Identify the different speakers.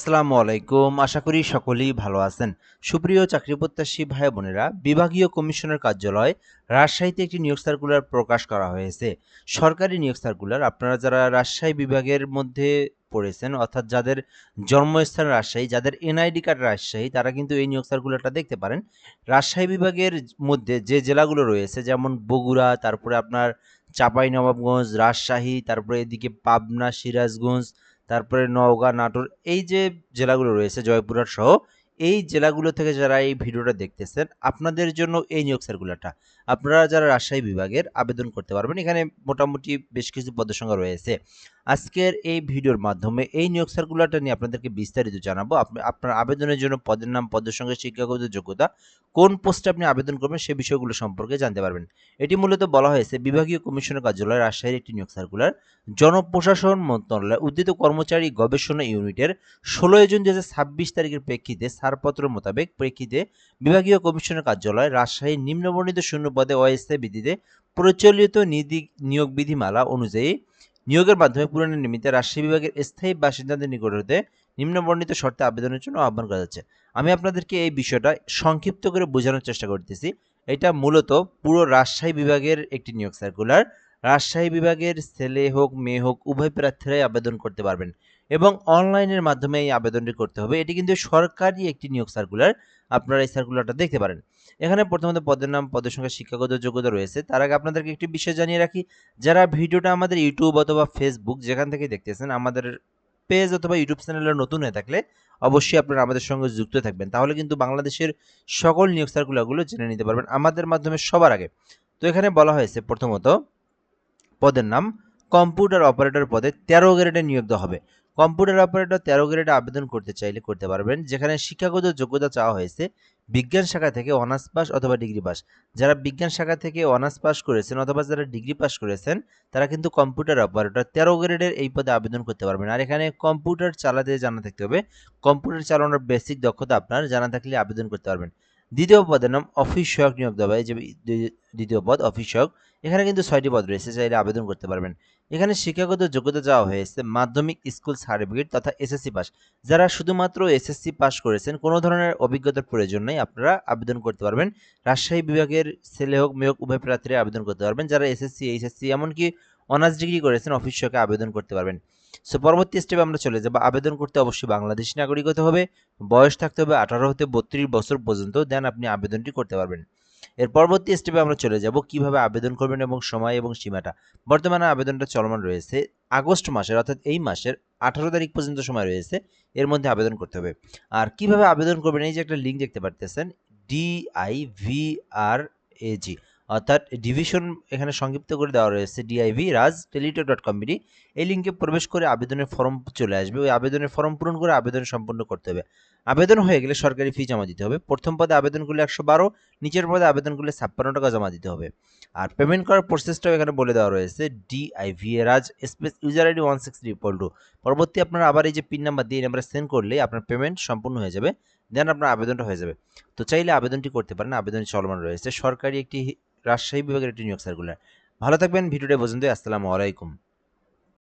Speaker 1: আসসালামু আলাইকুম। আশা করি সকলেই ভালো আছেন। সুপ্রিয় চাকরি প্রত্যাশী ভাই বোনেরা, বিভাগীয় কমিশনার কার্যালয় রাজশাহীতে একটি নিয়োগ সার্কুলার প্রকাশ করা হয়েছে। সরকারি নিয়োগ সার্কুলার। আপনারা যারা রাজশাহী বিভাগের মধ্যে পড়েছেন, অর্থাৎ যাদের জন্মস্থান রাজশাহী, যাদের এনআইডি কার্ড রাজশাহী, তারা কিন্তু এই নিয়োগ সার্কুলারটা দেখতে পারেন। রাজশাহী বিভাগের মধ্যে যে জেলাগুলো রয়েছে, যেমন বগুড়া, তারপরে আপনার চাঁপাইনবাবগঞ্জ, রাজশাহী, তারপরে এদিকে পাবনা, সিরাজগঞ্জ, তারপরে নওগাঁ, নাটোর, এই যে জেলাগুলো রয়েছে, জয়পুরহাট সহ এই জেলাগুলো থেকে যারা এই ভিডিওটা দেখতেছেন, আপনাদের জন্য এই নিয়োগ সার্কুলারটা। আপনারা যারা রাজশাহী বিভাগের আবেদন করতে পারবেন। এখানে মোটামুটি বেশ কিছু পদের সংখ্যা রয়েছে। আজকের এই ভিডিওর মাধ্যমে এই নিয়োগ সার্কুলারটা নিয়ে আপনাদেরকে বিস্তারিত জানাবো। আপনার আবেদনের জন্য পদের নাম, পদের সঙ্গে শিক্ষাগত যোগ্যতা, কোন পোস্টে আপনি আবেদন করবেন সে বিষয়গুলো সম্পর্কে জানতে পারবেন। এটি মূলত বলা হয়েছে বিভাগীয় কমিশনার কার্যালয় রাজশাহীর একটি নিয়োগ সার্কুলার। জনপ্রশাসন মন্ত্রণালয় উদ্ধৃত কর্মচারী গবেষণা ইউনিটের ১৬ জুন ২০২৬ তারিখের প্রেক্ষিতে ছাড়পত্র মোতাবেক বিভাগীয় কমিশনার কার্যালয় রাজশাহীর নিম্নবর্ণিত শূন্য পদে অস্থায়ী ভিত্তিতে প্রচলিত নিয়োগ বিধিমালা অনুযায়ী নিয়োগের মাধ্যমে পূরণের নিমিত্তে রাজশাহী বিভাগের স্থায়ী বাসিন্দাদের নিকট হতে নিম্নবর্ণিত শর্তে আবেদনের জন্য আহ্বান করা যাচ্ছে। আমি আপনাদেরকে এই বিষয়টা সংক্ষিপ্ত করে বোঝানোর চেষ্টা করতেছি। এটা মূলত পুরো রাজশাহী বিভাগের একটি নিয়োগ সার্কুলার। রাজশাহী বিভাগের ছেলে হোক মেয়ে হোক উভয় প্রার্থীরাই আবেদন করতে পারবেন এবং অনলাইনের মাধ্যমে এই আবেদনটি করতে হবে। এটি কিন্তু সরকারি একটি নিয়োগ সার্কুলার। আপনারা এই সার্কুলারটা দেখতে পারেন। এখানে প্রথমত পদের নাম, পদের সংখ্যা, শিক্ষাগত যোগ্যতা রয়েছে। তার আগে আপনাদেরকে একটি বিষয় জানিয়ে রাখি, যারা ভিডিওটা আমাদের ইউটিউব অথবা ফেসবুক যেখান থেকে দেখতেছেন, আমাদের পেজ অথবা ইউটিউব চ্যানেলে নতুন হয়ে থাকলে অবশ্যই আপনারা আমাদের সঙ্গে যুক্ত থাকবেন। তাহলে কিন্তু বাংলাদেশের সকল নিয়োগ সার্কুলারগুলো জেনে নিতে পারবেন আমাদের মাধ্যমে সবার আগে। তো এখানে বলা হয়েছে প্রথমত পদের নাম কম্পিউটার অপারেটর পদে ১৩ গ্রেডে নিয়োগ দেওয়া হবে। কম্পিউটার অপারেটর ১৩ গ্রেডে আবেদন করতে চাইলে করতে পারবেন। যেখানে শিক্ষাগত যোগ্যতা চাওয়া হয়েছে বিজ্ঞান শাখা থেকে অনার্স পাস অথবা ডিগ্রি পাস। যারা বিজ্ঞান শাখা থেকে অনার্স পাস করেছেন অথবা যারা ডিগ্রি পাস করেছেন, তারা কিন্তু কম্পিউটার অপারেটর ১৩ গ্রেডের এই পদে আবেদন করতে পারবেন। আর এখানে কম্পিউটার চালাতে জানা থাকতে হবে। কম্পিউটার চালানোর বেসিক দক্ষতা আপনার জানা থাকলে আবেদন করতে পারবেন। দ্বিতীয় পদের নাম অফিস সহায়ক নিয়োগ দেওয়া হবে। এই যে দ্বিতীয় পদ অফিস সহায়ক, এখানে কিন্তু ৬টি পদ রয়েছে, চাইলে আবেদন করতে পারবেন। এখানে শিক্ষাগত যোগ্যতা চাওয়া হয়েছে মাধ্যমিক স্কুল সার্টিফিকেট তথা এসএসসি পাস। যারা শুধুমাত্র এসএসসি পাস করেছেন, কোনো ধরনের অভিজ্ঞতার প্রয়োজন নেই, আপনারা আবেদন করতে পারবেন। রাজশাহী বিভাগের ছেলে হোক মেয়ে হোক উভয় প্রার্থীরা আবেদন করতে পারবেন। যারা এসএসসি, এইচএসসি এমনকি অনার্স ডিগ্রি করেছেন অফিস সহায়কে আবেদন করতে পারবেন। সো পরবর্তী স্টেপে আমরা চলে যাব। আবেদন করতে অবশ্যই বাংলাদেশি নাগরিক হতে হবে, বয়স থাকতে হবে ১৮ হতে ৩২ বছর পর্যন্ত, দেন আপনি আবেদনটি করতে পারবেন। এর পরবর্তী স্টেপে আমরা চলে যাব কিভাবে আবেদন করবেন এবং সময় এবং সীমাটা। বর্তমানে আবেদনটা চলমান রয়েছে। আগস্ট মাসের, অর্থাৎ এই মাসের ১৮ তারিখ পর্যন্ত সময় রয়েছে, এর মধ্যে আবেদন করতে হবে। আর কিভাবে আবেদন করবেন, এই যে একটা লিঙ্ক দেখতে পারতেছেন, DIVRAG, অর্থাৎ ডিভিশন, এখানে সংক্ষিপ্ত করে দেওয়া রয়েছে DIVRAG.teleto.com.bd। এই লিঙ্কে প্রবেশ করে আবেদনের ফর্ম চলে আসবে। ওই আবেদনের ফর্ম পূরণ করে আবেদন সম্পন্ন করতে হবে। আবেদন হয়ে গেলে সরকারি ফি জমা দিতে হবে। প্রথম পদে আবেদন করলে ১১২, নিচের পদে আবেদন করলে ৫৬ টাকা জমা দিতে হবে। আর পেমেন্ট করার প্রসেসটাও এখানে বলে দেওয়া রয়েছে, DIVRAG স্পেস ইউজার আইডি 163 পরবর্তী আপনারা আবার এই যে পিন নাম্বার দিয়ে এই নাম্বারে সেন্ড করলে আপনার পেমেন্ট সম্পূর্ণ হয়ে যাবে, দেন আপনার আবেদনটা হয়ে যাবে। তো চাইলে আবেদনটি করতে পারেন। আবেদন চলমান রয়েছে। সরকারি একটি রাজশাহী বিভাগের একটি নিয়োগ সার্কুলার। ভালো থাকবেন। ভিডিওটা পর্যন্তই। আসসালামু আলাইকুম।